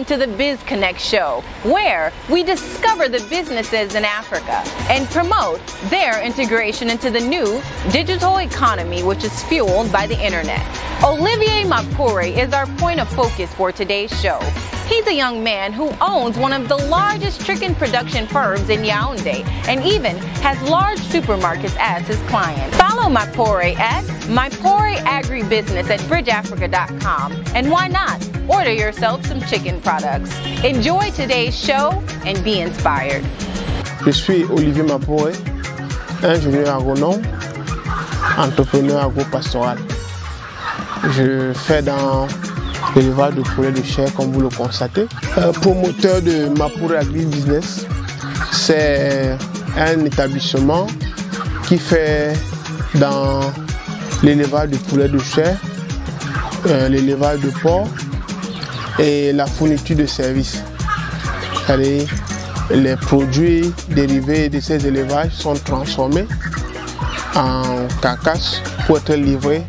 to the Biz Connect show, where we discover the businesses in Africa and promote their integration into the new digital economy, which is fueled by the internet. Olivier Mapure is our point of focus for today's show. He's a young man who owns one of the largest chicken production firms in Yaoundé and even has large supermarkets as his client. Follow Mapure at Mapure Agribusiness at bridgeafrica.com, and why not order yourself some chicken products. Enjoy today's show and be inspired. Je suis Olivier Mapure, ingénieur agronome, entrepreneur agro-pastoral. Je fais dans l'élevage de poulets de chair, comme vous le constatez. Promoteur de Mapure Agribusiness, c'est un établissement qui fait dans l'élevage de poulets de chair, l'élevage de porc et la fourniture de services. C'est-à-dire, les produits dérivés de ces élevages sont transformés en carcasses pour être livrés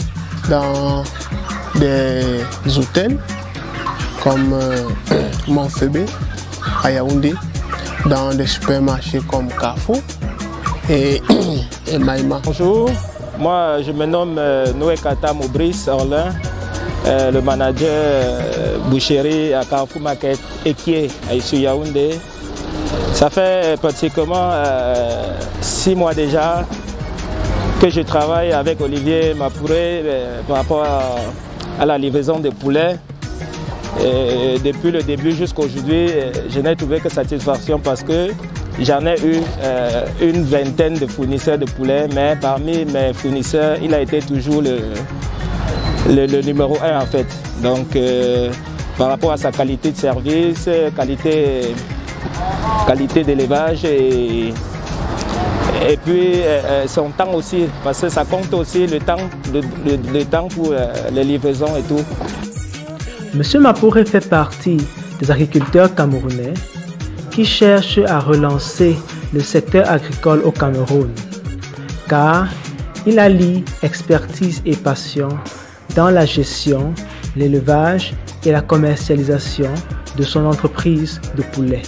dans des hôtels comme Montfébé, à Yaoundé, dans des supermarchés comme Carrefour et Maïma. Bonjour, moi je me nomme Noé Kata Maurice Orlin, le manager boucherie à Carrefour Market Ekié ici à Yaoundé. Ça fait pratiquement 6 mois déjà que je travaille avec Olivier Mapure par rapport à la livraison des poulets. Et depuis le début jusqu'à aujourd'hui, je n'ai trouvé que satisfaction parce que j'en ai eu une vingtaine de fournisseurs de poulets, mais parmi mes fournisseurs, il a été toujours le numéro 1 en fait. Donc par rapport à sa qualité de service, qualité d'élevage et puis son temps aussi, parce que ça compte aussi le temps pour les livraisons et tout. Monsieur Mapure fait partie des agriculteurs camerounais qui cherchent à relancer le secteur agricole au Cameroun, car il allie expertise et passion dans la gestion, l'élevage et la commercialisation de son entreprise de poulets.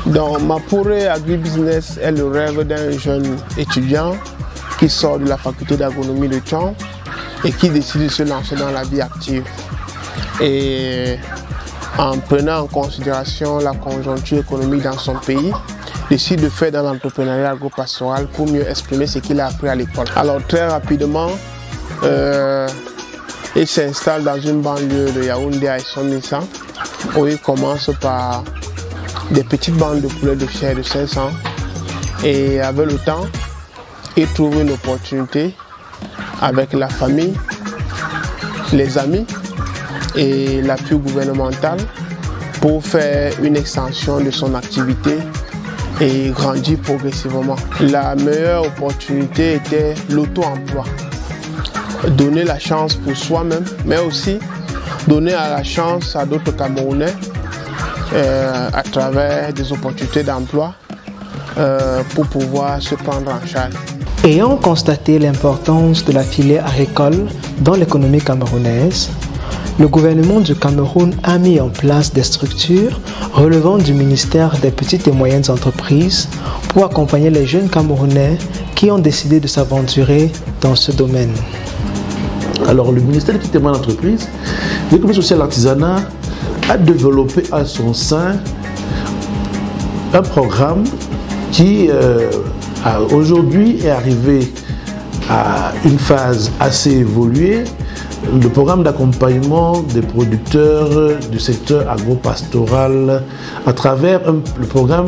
Donc, Mapure Agribusiness est le rêve d'un jeune étudiant qui sort de la faculté d'agronomie de Thion et qui décide de se lancer dans la vie active. Et en prenant en considération la conjoncture économique dans son pays, décide de faire dans l'entrepreneuriat agro-pastoral pour mieux exprimer ce qu'il a appris à l'école. Alors très rapidement, il s'installe dans une banlieue de Yaoundé à Essonissa, où il commence par des petites bandes de poulets de chair de 500 et avec le temps, il trouve une opportunité avec la famille, les amis et l'appui gouvernemental pour faire une extension de son activité et grandir progressivement. La meilleure opportunité était l'auto-emploi. Donner la chance pour soi-même, mais aussi donner la chance à d'autres Camerounais à travers des opportunités d'emploi pour pouvoir se prendre en charge. Ayant constaté l'importance de la filière agricole dans l'économie camerounaise, le gouvernement du Cameroun a mis en place des structures relevant du ministère des petites et moyennes entreprises pour accompagner les jeunes Camerounais qui ont décidé de s'aventurer dans ce domaine. Alors le ministère des petites et moyennes entreprises, l'économie sociale et l'artisanat a développé à son sein un programme qui aujourd'hui est arrivé à une phase assez évoluée, le programme d'accompagnement des producteurs du secteur agro-pastoral à travers le programme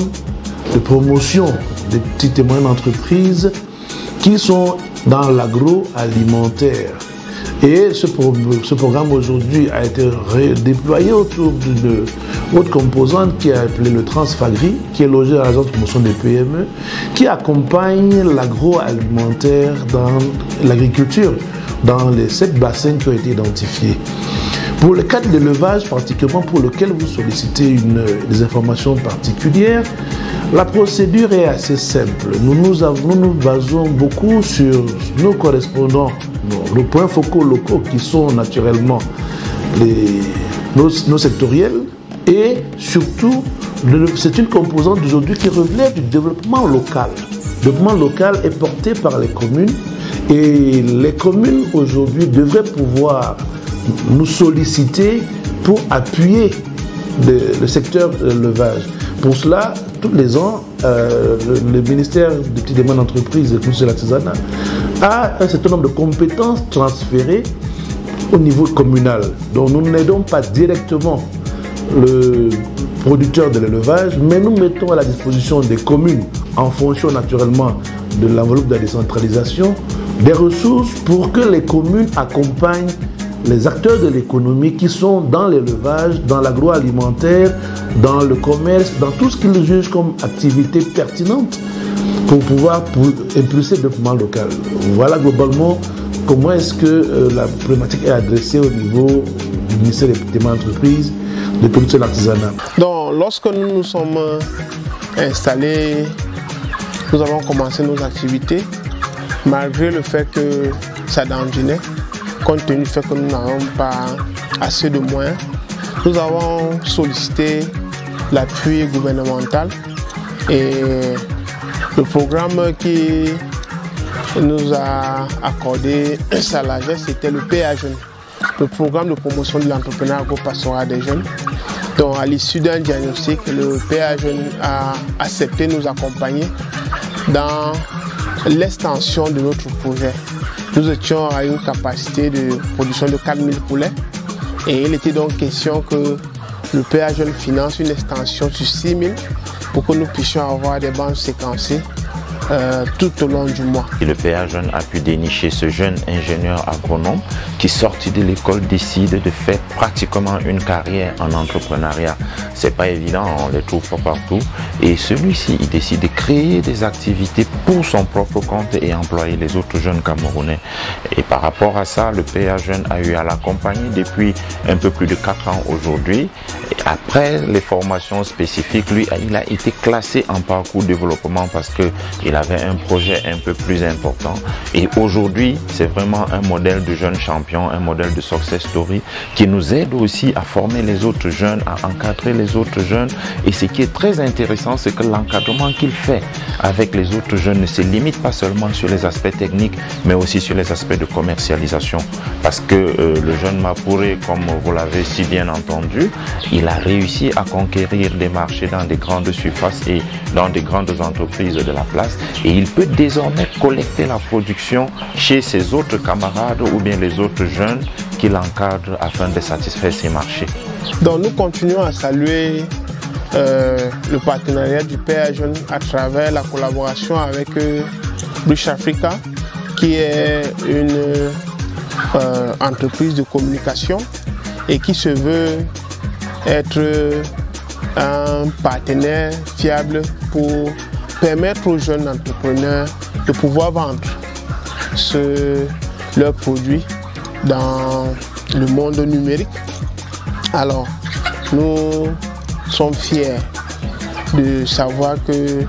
de promotion des petites et moyennes entreprises qui sont dans l'agroalimentaire. Et ce programme aujourd'hui a été déployé autour d'une autre composante qui est appelée le Transfagri, qui est logé à l'agence de promotion des PME, qui accompagne l'agroalimentaire dans l'agriculture, dans les 7 bassins qui ont été identifiés. Pour le cadre de l'élevage, particulièrement pour lequel vous sollicitez des informations particulières, la procédure est assez simple. Nous nous basons beaucoup sur nos correspondants, nos points focaux locaux qui sont naturellement nos sectoriels Et surtout, c'est une composante d'aujourd'hui qui relève du développement local. Le développement local est porté par les communes et les communes aujourd'hui devraient pouvoir nous solliciter pour appuyer le secteur de l'élevage. Pour cela, tous les ans, le ministère des petites et moyennes entreprises et de l'artisanat a un certain nombre de compétences transférées au niveau communal. Donc nous n'aidons pas directement le producteur de l'élevage, mais nous mettons à la disposition des communes, en fonction naturellement de l'enveloppe de la décentralisation, des ressources pour que les communes accompagnent les acteurs de l'économie qui sont dans l'élevage, dans l'agroalimentaire, dans le commerce, dans tout ce qu'ils jugent comme activité pertinente pour pouvoir impulser le développement local. Voilà globalement comment est-ce que la problématique est adressée au niveau du ministère des petites entreprises, de production de l'artisanat. Donc, lorsque nous nous sommes installés, nous avons commencé nos activités, malgré le fait que ça dangerait, compte tenu du fait que nous n'avons pas assez de moyens, nous avons sollicité l'appui gouvernemental et le programme qui nous a accordé sa largesse, c'était le PA Jeunes, le programme de promotion de l'entrepreneuriat agro-pastoral des jeunes. Donc à l'issue d'un diagnostic, le PA Jeunes a accepté de nous accompagner dans l'extension de notre projet. Nous étions à une capacité de production de 4000 poulets et il était donc question que le PA Jeunes finance une extension sur 6000 pour que nous puissions avoir des bandes séquencées tout au long du mois. Et le PA Jeunes a pu dénicher ce jeune ingénieur agronome qui, sorti de l'école, décide de faire pratiquement une carrière en entrepreneuriat. C'est pas évident, on les trouve pas partout. Et celui-ci, il décide de créer des activités pour son propre compte et employer les autres jeunes Camerounais. Et par rapport à ça, le PA Jeunes a eu à l'accompagner depuis un peu plus de 4 ans aujourd'hui. Et après les formations spécifiques, lui, il a été classé en parcours développement parce qu'il avait un projet un peu plus important. Et aujourd'hui, c'est vraiment un modèle de jeune champion, un modèle de success story qui nous aide aussi à former les autres jeunes, à encadrer les autres jeunes. Et ce qui est très intéressant, c'est que l'encadrement qu'il fait avec les autres jeunes ne se limite pas seulement sur les aspects techniques, mais aussi sur les aspects de commercialisation. Parce que le jeune Mapouré, comme vous l'avez si bien entendu, il a réussi à conquérir des marchés dans des grandes surfaces et dans des grandes entreprises de la place. Et il peut désormais collecter la production chez ses autres camarades ou bien les autres jeunes qu'il encadre afin de satisfaire ses marchés. Donc nous continuons à saluer le partenariat du PA Jeunes à travers la collaboration avec Bridge Africa, qui est une entreprise de communication et qui se veut être un partenaire fiable pour permettre aux jeunes entrepreneurs de pouvoir vendre leurs produits dans le monde numérique. Alors, nous sommes fiers de savoir que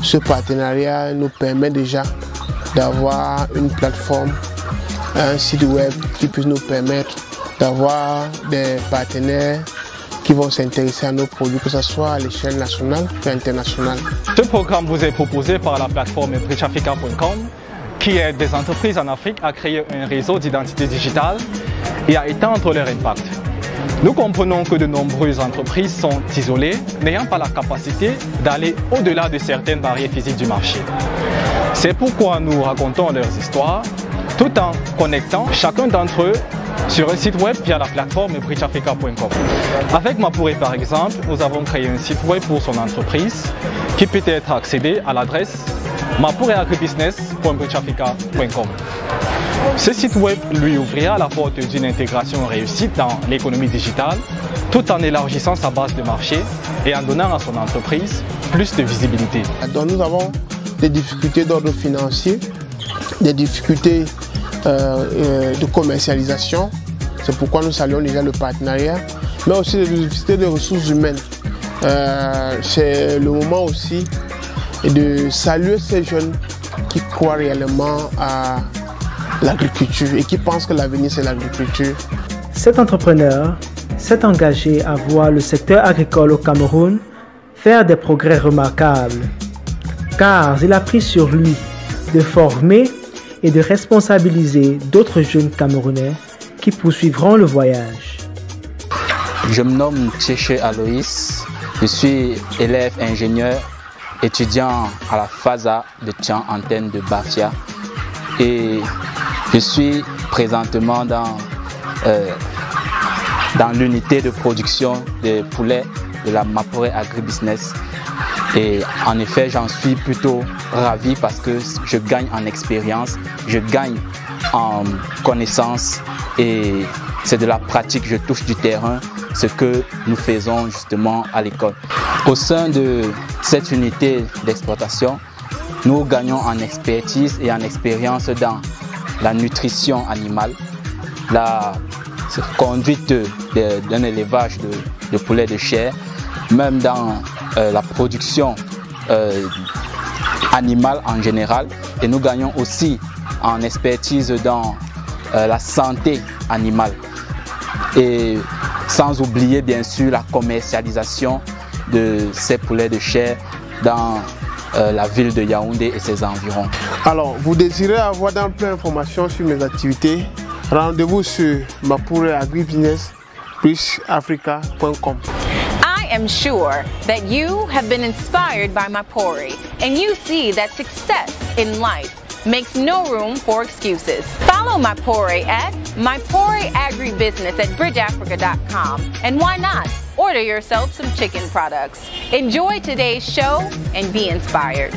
ce partenariat nous permet déjà d'avoir une plateforme, un site web qui puisse nous permettre d'avoir des partenaires qui vont s'intéresser à nos produits, que ce soit à l'échelle nationale ou internationale. Ce programme vous est proposé par la plateforme bridgeafrica.com qui aide des entreprises en Afrique à créer un réseau d'identité digitale et à étendre leur impact. Nous comprenons que de nombreuses entreprises sont isolées, n'ayant pas la capacité d'aller au-delà de certaines barrières physiques du marché. C'est pourquoi nous racontons leurs histoires tout en connectant chacun d'entre eux sur un site web via la plateforme bridgeafrica.com. Avec Mapouré par exemple, nous avons créé un site web pour son entreprise qui peut être accédé à l'adresse mapouréagribusiness.bridgeafrica.com. Ce site web lui ouvrira la porte d'une intégration réussie dans l'économie digitale tout en élargissant sa base de marché et en donnant à son entreprise plus de visibilité. Donc nous avons des difficultés d'ordre financier, des difficultés de commercialisation, c'est pourquoi nous saluons déjà le partenariat, mais aussi des difficultés de ressources humaines. C'est le moment aussi de saluer ces jeunes qui croient réellement à l'agriculture et qui pensent que l'avenir c'est l'agriculture. Cet entrepreneur s'est engagé à voir le secteur agricole au Cameroun faire des progrès remarquables, car il a pris sur lui de former et de responsabiliser d'autres jeunes Camerounais qui poursuivront le voyage. Je me nomme Tchéché Aloïs, je suis élève ingénieur étudiant à la FASA de Tian, antenne de Bafia, et je suis présentement dans l'unité de production des poulets de la Mapore Agribusiness. Et en effet, j'en suis plutôt ravi parce que je gagne en expérience, je gagne en connaissance et c'est de la pratique, je touche du terrain, ce que nous faisons justement à l'école. Au sein de cette unité d'exploitation, nous gagnons en expertise et en expérience dans la nutrition animale, la conduite d'un élevage de poulets de chair, même dans la production animale en général, et nous gagnons aussi en expertise dans la santé animale, et sans oublier bien sûr la commercialisation de ces poulets de chair dans la ville de Yaoundé et ses environs. Alors, vous désirez avoir d'amples informations sur mes activités? Rendez-vous sur maporeagribusiness+africa.com. I am sure that you have been inspired by Mapore and you see that success in life makes no room for excuses. Follow Mapore at Mapore Agribusiness at bridgeafrica.com, and why not order yourself some chicken products. Enjoy today's show and be inspired.